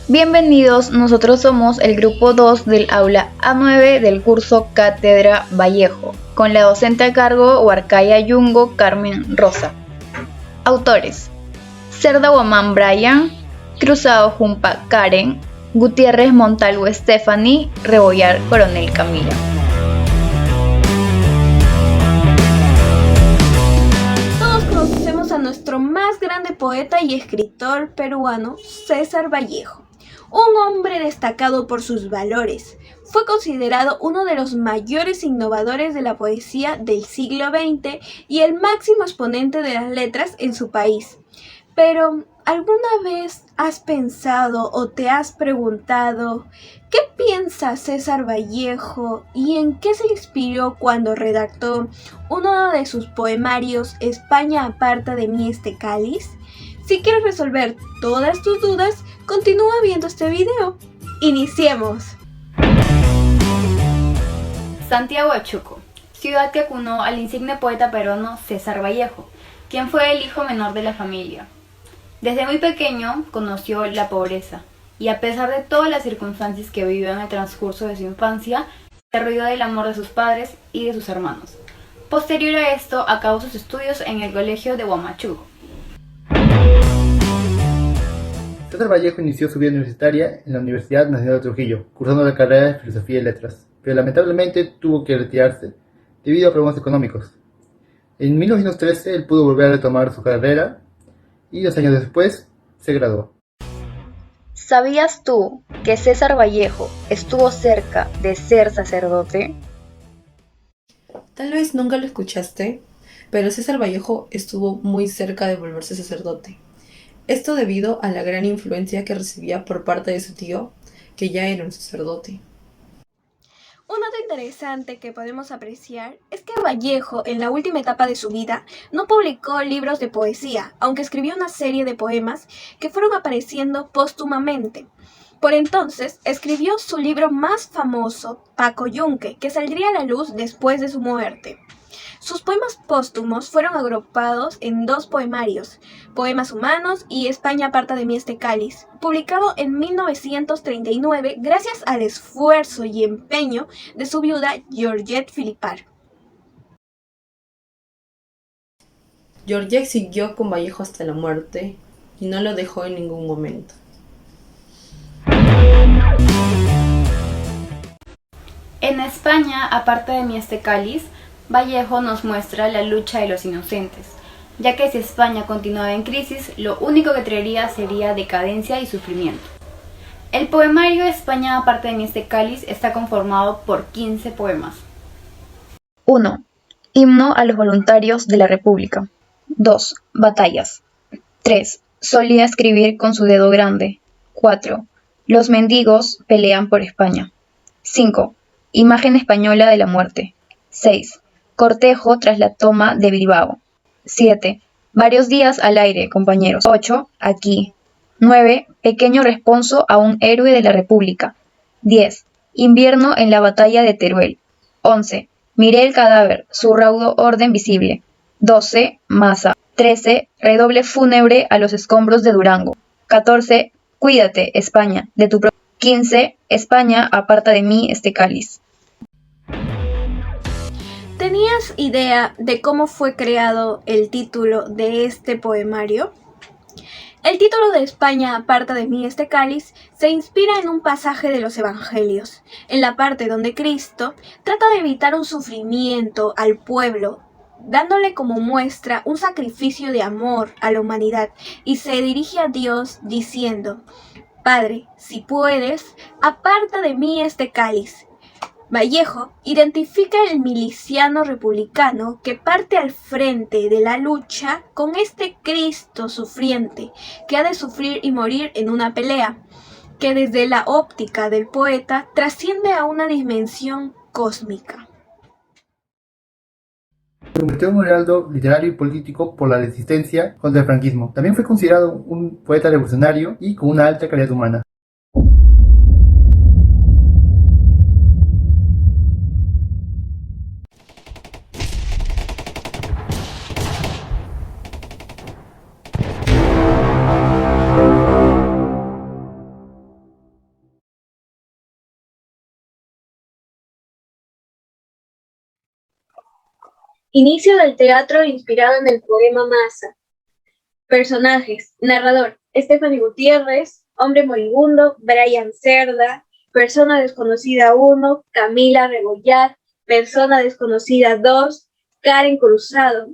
Bienvenidos, nosotros somos el grupo 2 del aula A9 del curso Cátedra Vallejo, con la docente a cargo Huarcaya Yungo Carmen Rosa. Autores: Cerda Guamán Brian, Cruzado Jumpa Karen, Gutiérrez Montalvo Stephanie, Rebollar Coronel Camila. Todos conocemos a nuestro más grande poeta y escritor peruano, César Vallejo. Un hombre destacado por sus valores, fue considerado uno de los mayores innovadores de la poesía del siglo XX y el máximo exponente de las letras en su país. Pero, ¿alguna vez has pensado o te has preguntado qué piensa César Vallejo y en qué se inspiró cuando redactó uno de sus poemarios, España aparta de mí este cáliz? Si quieres resolver todas tus dudas, continúa viendo este video. ¡Iniciemos! Santiago de Chuco, ciudad que acunó al insigne poeta peruano César Vallejo, quien fue el hijo menor de la familia. Desde muy pequeño conoció la pobreza, y a pesar de todas las circunstancias que vivió en el transcurso de su infancia, se rodeó del amor de sus padres y de sus hermanos. Posterior a esto, acabó sus estudios en el colegio de Huamachuco. César Vallejo inició su vida universitaria en la Universidad Nacional de Trujillo, cursando la carrera de Filosofía y Letras, pero lamentablemente tuvo que retirarse debido a problemas económicos. En 1913 él pudo volver a retomar su carrera y 2 años después se graduó. ¿Sabías tú que César Vallejo estuvo cerca de ser sacerdote? Tal vez nunca lo escuchaste, pero César Vallejo estuvo muy cerca de volverse sacerdote. Esto debido a la gran influencia que recibía por parte de su tío, que ya era un sacerdote. Un dato interesante que podemos apreciar es que Vallejo, en la última etapa de su vida, no publicó libros de poesía, aunque escribió una serie de poemas que fueron apareciendo póstumamente. Por entonces, escribió su libro más famoso, Paco Yunque, que saldría a la luz después de su muerte. Sus poemas póstumos fueron agrupados en 2 poemarios, Poemas Humanos y España aparta de mí este cáliz, publicado en 1939 gracias al esfuerzo y empeño de su viuda Georgette Philippard. Georgette siguió con Vallejo hasta la muerte y no lo dejó en ningún momento. En España aparta de mí este cáliz, Vallejo nos muestra la lucha de los inocentes, ya que si España continuaba en crisis, lo único que traería sería decadencia y sufrimiento. El poemario España aparta de mí este cáliz está conformado por 15 poemas. 1. Himno a los voluntarios de la República. 2. Batallas. 3. Solía escribir con su dedo grande. 4. Los mendigos pelean por España. 5. Imagen española de la muerte. 6. Cortejo tras la toma de Bilbao. 7. Varios días al aire, compañeros. 8. Aquí. 9. Pequeño responso a un héroe de la República. 10. Invierno en la batalla de Teruel. 11. Miré el cadáver, su raudo orden visible. 12. Masa. 13. Redoble fúnebre a los escombros de Durango. 14. Cuídate, España, de tu 15. España, aparta de mí este cáliz. ¿Tenías idea de cómo fue creado el título de este poemario? El título de España aparta de mí este cáliz se inspira en un pasaje de los Evangelios, en la parte donde Cristo trata de evitar un sufrimiento al pueblo, dándole como muestra un sacrificio de amor a la humanidad, y se dirige a Dios diciendo: Padre, si puedes, aparta de mí este cáliz. Vallejo identifica el miliciano republicano que parte al frente de la lucha con este Cristo sufriente que ha de sufrir y morir en una pelea, que desde la óptica del poeta trasciende a una dimensión cósmica. Se convirtió en un heraldo literario y político por la resistencia contra el franquismo. También fue considerado un poeta revolucionario y con una alta calidad humana. Inicio del teatro inspirado en el poema Masa. Personajes. Narrador. Stephanie Gutiérrez. Hombre moribundo. Brian Cerda. Persona desconocida 1. Camila Rebollar. Persona desconocida 2. Karen Cruzado.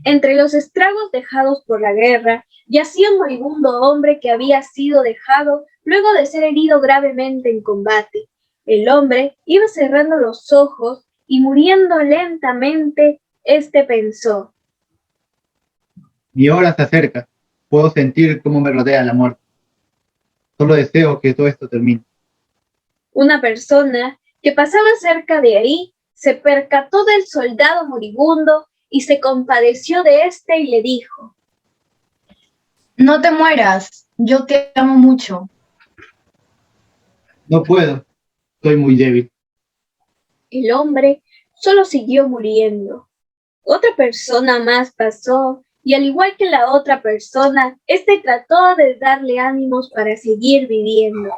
Entre los estragos dejados por la guerra, yacía un moribundo hombre que había sido dejado luego de ser herido gravemente en combate. El hombre iba cerrando los ojos y muriendo lentamente, pensó: Mi hora se acerca. Puedo sentir cómo me rodea la muerte. Solo deseo que todo esto termine. Una persona que pasaba cerca de ahí se percató del soldado moribundo y se compadeció de y le dijo: No te mueras, yo te amo mucho. No puedo. Soy muy débil. El hombre solo siguió muriendo. Otra persona más pasó y al igual que la otra persona, trató de darle ánimos para seguir viviendo.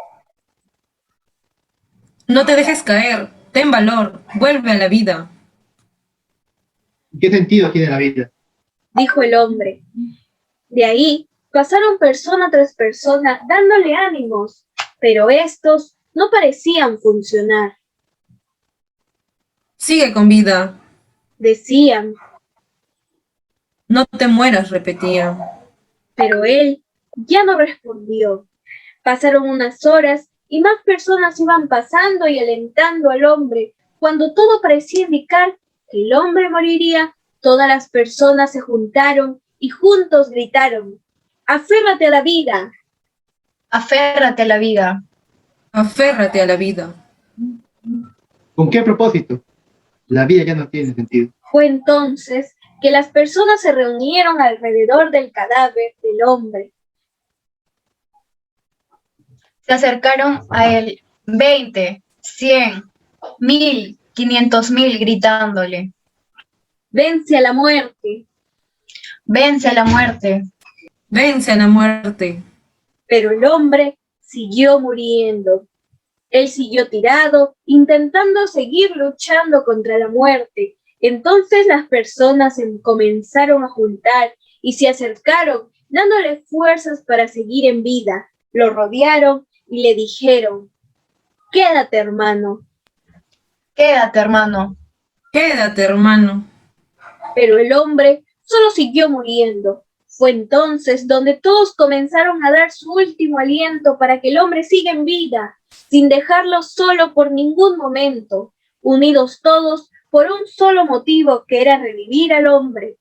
No te dejes caer, ten valor, vuelve a la vida. ¿Qué sentido tiene la vida? Dijo el hombre. De ahí pasaron persona tras persona dándole ánimos, pero estos no parecían funcionar. Sigue con vida. Decían, No te mueras, repetían. pero él ya no respondió. Pasaron unas horas y más personas iban pasando y alentando al hombre. Cuando todo parecía indicar que el hombre moriría, todas las personas se juntaron y juntos gritaron: ¡Aférrate a la vida! Aférrate a la vida. Aférrate a la vida. ¿Con qué propósito? La vida ya no tiene sentido. Fue entonces que las personas se reunieron alrededor del cadáver del hombre. Se acercaron a él 20, 100, 1000, 500,000 gritándole: ¡Vence a la muerte! Vence a la muerte. Vence a la muerte. Pero el hombre siguió muriendo. Él siguió tirado, intentando seguir luchando contra la muerte. Entonces las personas se comenzaron a juntar y se acercaron, dándole fuerzas para seguir en vida. Lo rodearon y le dijeron: quédate, hermano. Quédate, hermano. Quédate, hermano. Pero el hombre solo siguió muriendo. Fue entonces donde todos comenzaron a dar su último aliento para que el hombre siga en vida, sin dejarlo solo por ningún momento, unidos todos por un solo motivo, que era revivir al hombre.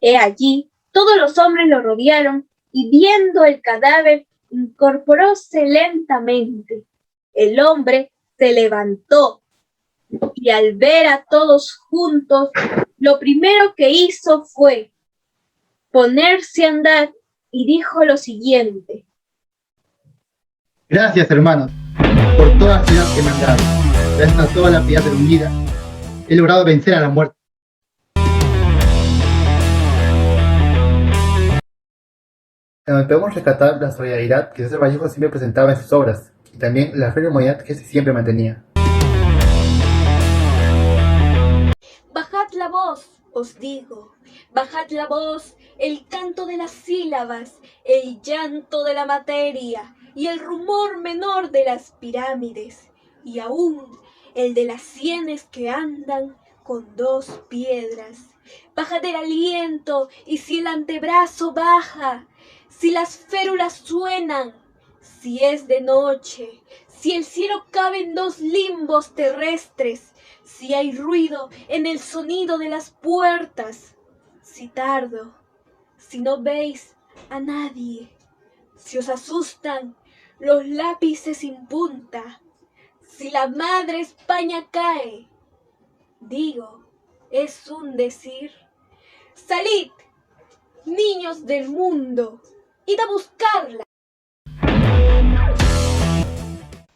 He allí, todos los hombres lo rodearon y viendo el cadáver, incorporóse lentamente. El hombre se levantó y al ver a todos juntos, lo primero que hizo fue ponerse a andar y dijo lo siguiente: Gracias, hermanos, por toda la ciudad que me han dado. Gracias a toda la piedad reunida, he logrado vencer a la muerte. Podemos rescatar la solidaridad que César Vallejo siempre presentaba en sus obras, y también la firmeza que siempre mantenía. Bajad la voz, os digo, bajad la voz, el canto de las sílabas, el llanto de la materia y el rumor menor de las pirámides, y aún el de las sienes que andan con 2 piedras. Bajad el aliento, y si el antebrazo baja, si las férulas suenan, si es de noche, si el cielo cabe en 2 limbos terrestres, si hay ruido en el sonido de las puertas, si tardo, si no veis a nadie, si os asustan los lápices sin punta, si la madre España cae, digo, es un decir. Salid, niños del mundo, id a buscarla.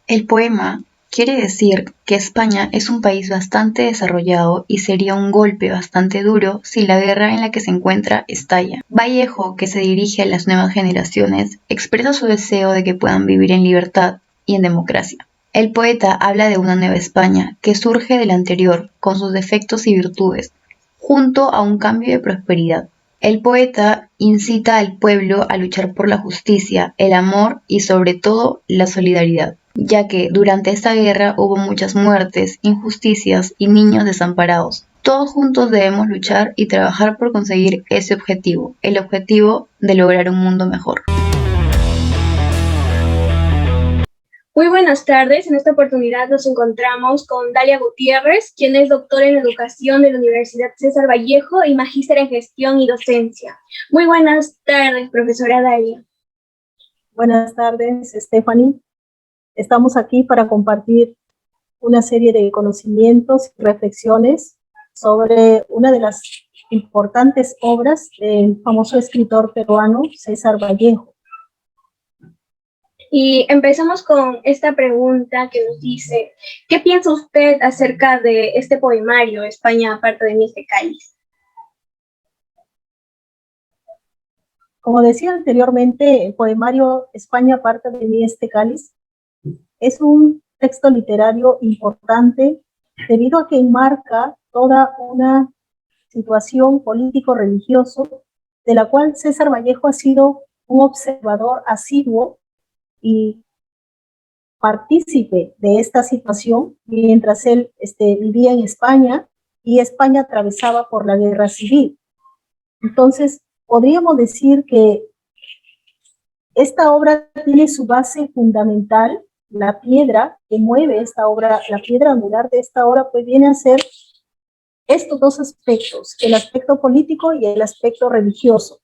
El poema quiere decir que España es un país bastante desarrollado y sería un golpe bastante duro si la guerra en la que se encuentra estalla. Vallejo, que se dirige a las nuevas generaciones, expresa su deseo de que puedan vivir en libertad y en democracia. El poeta habla de una nueva España que surge de la anterior, con sus defectos y virtudes, junto a un cambio de prosperidad. El poeta incita al pueblo a luchar por la justicia, el amor y sobre todo la solidaridad, ya que durante esta guerra hubo muchas muertes, injusticias y niños desamparados. Todos juntos debemos luchar y trabajar por conseguir ese objetivo, el objetivo de lograr un mundo mejor. Muy buenas tardes, en esta oportunidad nos encontramos con Dalia Gutiérrez, quien es doctora en Educación de la Universidad César Vallejo y magíster en Gestión y Docencia. Muy buenas tardes, profesora Dalia. Buenas tardes, Stephanie. Estamos aquí para compartir una serie de conocimientos y reflexiones sobre una de las importantes obras del famoso escritor peruano César Vallejo. Y empezamos con esta pregunta que nos dice, ¿qué piensa usted acerca de este poemario, España aparte de mí este cáliz? Como decía anteriormente, el poemario España aparte de mí este cáliz es un texto literario importante debido a que enmarca toda una situación político-religioso de la cual César Vallejo ha sido un observador asiduo y partícipe de esta situación mientras él vivía en España y España atravesaba por la guerra civil. Entonces, podríamos decir que esta obra tiene su base fundamental, la piedra que mueve esta obra, la piedra angular de esta obra, pues viene a ser estos dos aspectos, el aspecto político y el aspecto religioso.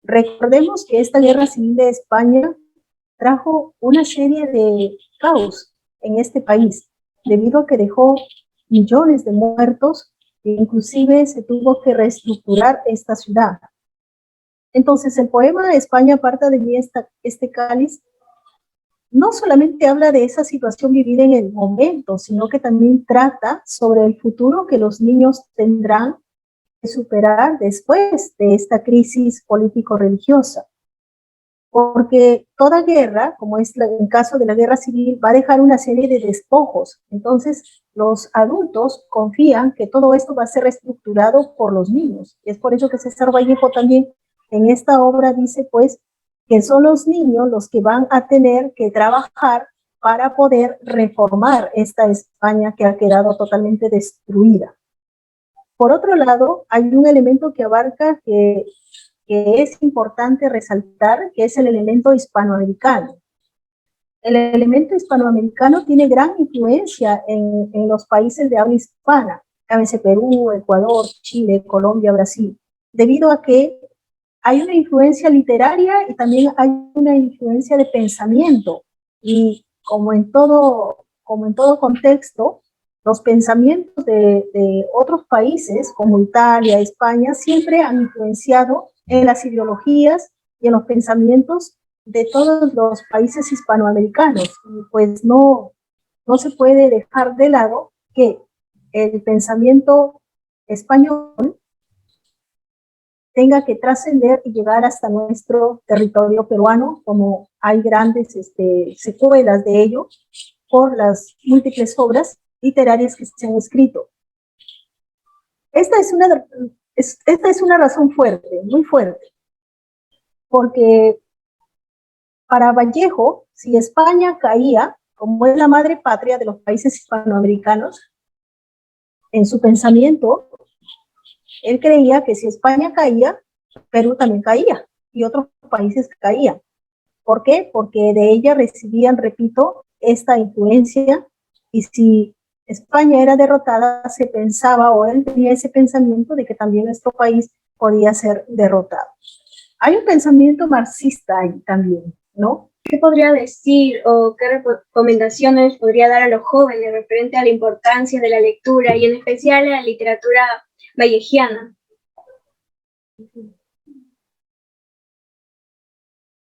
Recordemos que esta guerra civil de España trajo una serie de caos en este país, debido a que dejó millones de muertos e inclusive se tuvo que reestructurar esta ciudad. Entonces, el poema España aparta de mí este cáliz no solamente habla de esa situación vivida en el momento, sino que también trata sobre el futuro que los niños tendrán que superar después de esta crisis político-religiosa. Porque toda guerra, como es el caso de la guerra civil, va a dejar una serie de despojos. Entonces, los adultos confían que todo esto va a ser reestructurado por los niños. Y es por eso que César Vallejo también en esta obra dice, pues, que son los niños los que van a tener que trabajar para poder reformar esta España que ha quedado totalmente destruida. Por otro lado, hay un elemento que abarca que es importante resaltar, que es el elemento hispanoamericano. El elemento hispanoamericano tiene gran influencia en los países de habla hispana, llámese Perú, Ecuador, Chile, Colombia, Brasil, debido a que hay una influencia literaria y también hay una influencia de pensamiento. Y como en todo contexto, los pensamientos de otros países, como Italia, España, siempre han influenciado en las ideologías y en los pensamientos de todos los países hispanoamericanos. Y pues no se puede dejar de lado que el pensamiento español tenga que trascender y llegar hasta nuestro territorio peruano, como hay grandes secuelas de ello por las múltiples obras literarias que se han escrito. Esta es una razón fuerte, muy fuerte, porque para Vallejo, si España caía, como es la madre patria de los países hispanoamericanos, en su pensamiento, él creía que si España caía, Perú también caía y otros países caían. ¿Por qué? Porque de ella recibían, repito, esta influencia, y si España era derrotada, se pensaba, o él tenía ese pensamiento de que también nuestro país podía ser derrotado. Hay un pensamiento marxista ahí también, ¿no? ¿Qué podría decir o qué recomendaciones podría dar a los jóvenes referente a la importancia de la lectura y en especial a la literatura vallejiana?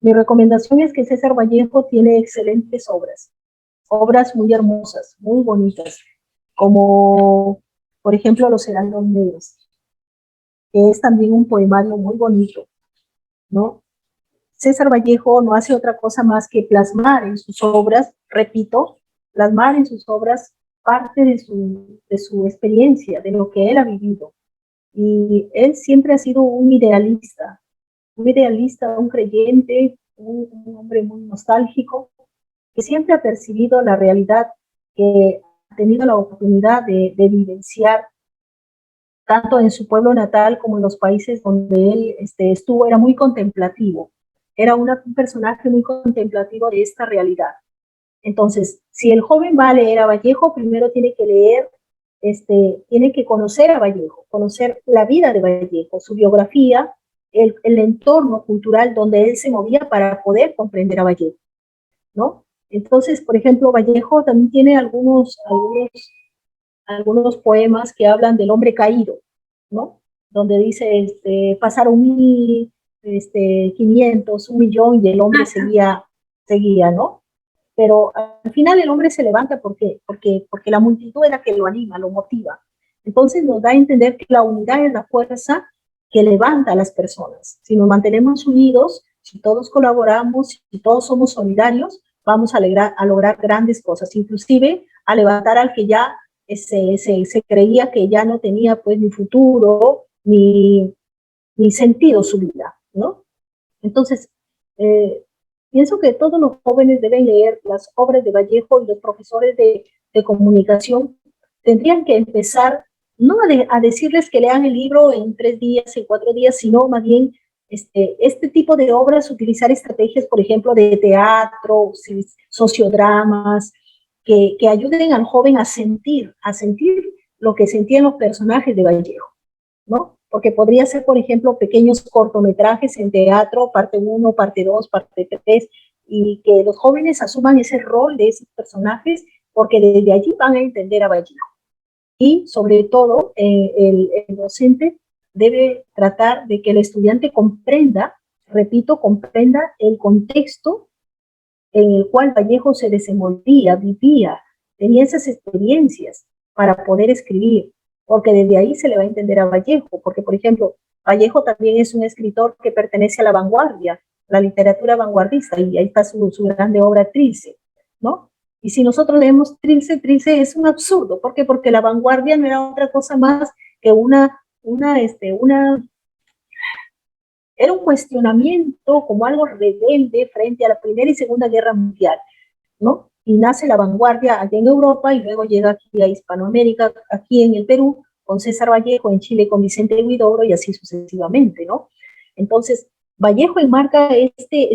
Mi recomendación es que César Vallejo tiene excelentes obras muy hermosas, muy bonitas, como por ejemplo Los Heraldos Negros, que es también un poemario muy bonito, ¿no? César Vallejo no hace otra cosa más que plasmar en sus obras, repito, plasmar en sus obras parte de su experiencia, de lo que él ha vivido. Y él siempre ha sido un idealista, un creyente, un hombre muy nostálgico, que siempre ha percibido la realidad, que ha tenido la oportunidad de vivenciar tanto en su pueblo natal como en los países donde él estuvo. Era muy contemplativo, era un personaje muy contemplativo de esta realidad. Entonces, si el joven va a leer a Vallejo, primero tiene que leer, tiene que conocer a Vallejo, conocer la vida de Vallejo, su biografía, el entorno cultural donde él se movía para poder comprender a Vallejo, ¿no? Entonces, por ejemplo, Vallejo también tiene algunos poemas que hablan del hombre caído, ¿no? Donde dice, pasaron 1.500, 1.000.000 y el hombre seguía, ¿no? Pero al final el hombre se levanta porque la multitud es la que lo anima, lo motiva. Entonces nos da a entender que la unidad es la fuerza que levanta a las personas. Si nos mantenemos unidos, si todos colaboramos, si todos somos solidarios, vamos a lograr grandes cosas, inclusive a levantar al que ya se creía que ya no tenía pues ni futuro ni sentido su vida, ¿no? Entonces, pienso que todos los jóvenes deben leer las obras de Vallejo, y los profesores de comunicación tendrían que empezar no a decirles que lean el libro en 3 días, en 4 días, sino más bien este tipo de obras, utilizar estrategias, por ejemplo, de teatro, sociodramas, que ayuden al joven a sentir lo que sentían los personajes de Vallejo, ¿no? Porque podría ser, por ejemplo, pequeños cortometrajes en teatro, parte 1, parte 2, parte 3, y que los jóvenes asuman ese rol de esos personajes, porque desde allí van a entender a Vallejo. Y sobre todo, el docente debe tratar de que el estudiante comprenda, repito, comprenda el contexto en el cual Vallejo se desenvolvía, vivía, tenía esas experiencias para poder escribir, porque desde ahí se le va a entender a Vallejo, porque, por ejemplo, Vallejo también es un escritor que pertenece a la vanguardia, la literatura vanguardista, y ahí está su grande obra Trilce, ¿no? Y si nosotros leemos Trilce, Trilce es un absurdo. ¿Por qué? Porque la vanguardia no era otra cosa más que era un cuestionamiento como algo rebelde frente a la Primera y Segunda Guerra Mundial, ¿no? Y nace la vanguardia allá en Europa y luego llega aquí a Hispanoamérica, aquí en el Perú, con César Vallejo, en Chile con Vicente Huidobro y así sucesivamente, ¿no? Entonces, Vallejo enmarca este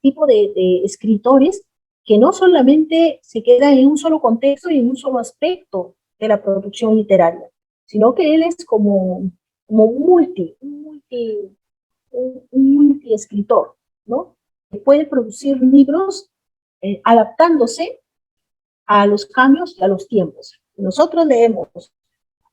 tipo de escritores que no solamente se queda en un solo contexto y en un solo aspecto de la producción literaria, sino que él es como un multi-escritor, ¿no? Que puede producir libros adaptándose a los cambios y a los tiempos. Nosotros leemos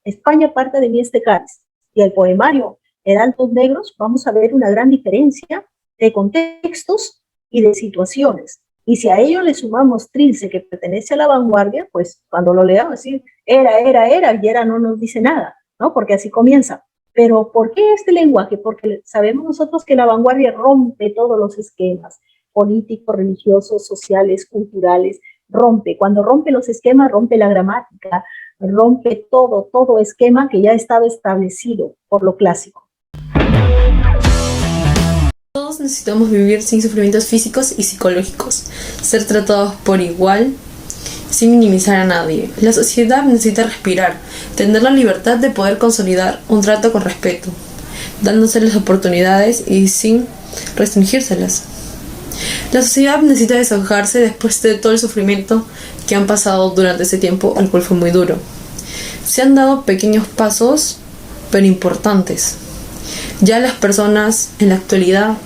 España parte de mí este cáliz y el poemario Heraldos Negros, vamos a ver una gran diferencia de contextos y de situaciones. Y si a ello le sumamos Trilce, que pertenece a la vanguardia, pues cuando lo leamos, decir, y era no nos dice nada, ¿no? Porque así comienza. Pero ¿por qué este lenguaje? Porque sabemos nosotros que la vanguardia rompe todos los esquemas políticos, religiosos, sociales, culturales, rompe. Cuando rompe los esquemas, rompe la gramática, rompe todo esquema que ya estaba establecido por lo clásico. Todos necesitamos vivir sin sufrimientos físicos y psicológicos, ser tratados por igual, sin minimizar a nadie. La sociedad necesita respirar, tener la libertad de poder consolidar un trato con respeto, dándose las oportunidades y sin restringírselas. La sociedad necesita desahogarse después de todo el sufrimiento que han pasado durante ese tiempo, el cual fue muy duro. Se han dado pequeños pasos, pero importantes. Ya las personas en la actualidad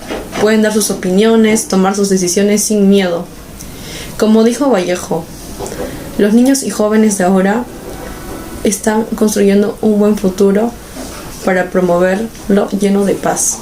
pueden dar sus opiniones, tomar sus decisiones sin miedo. Como dijo Vallejo, los niños y jóvenes de ahora están construyendo un buen futuro para promoverlo lleno de paz.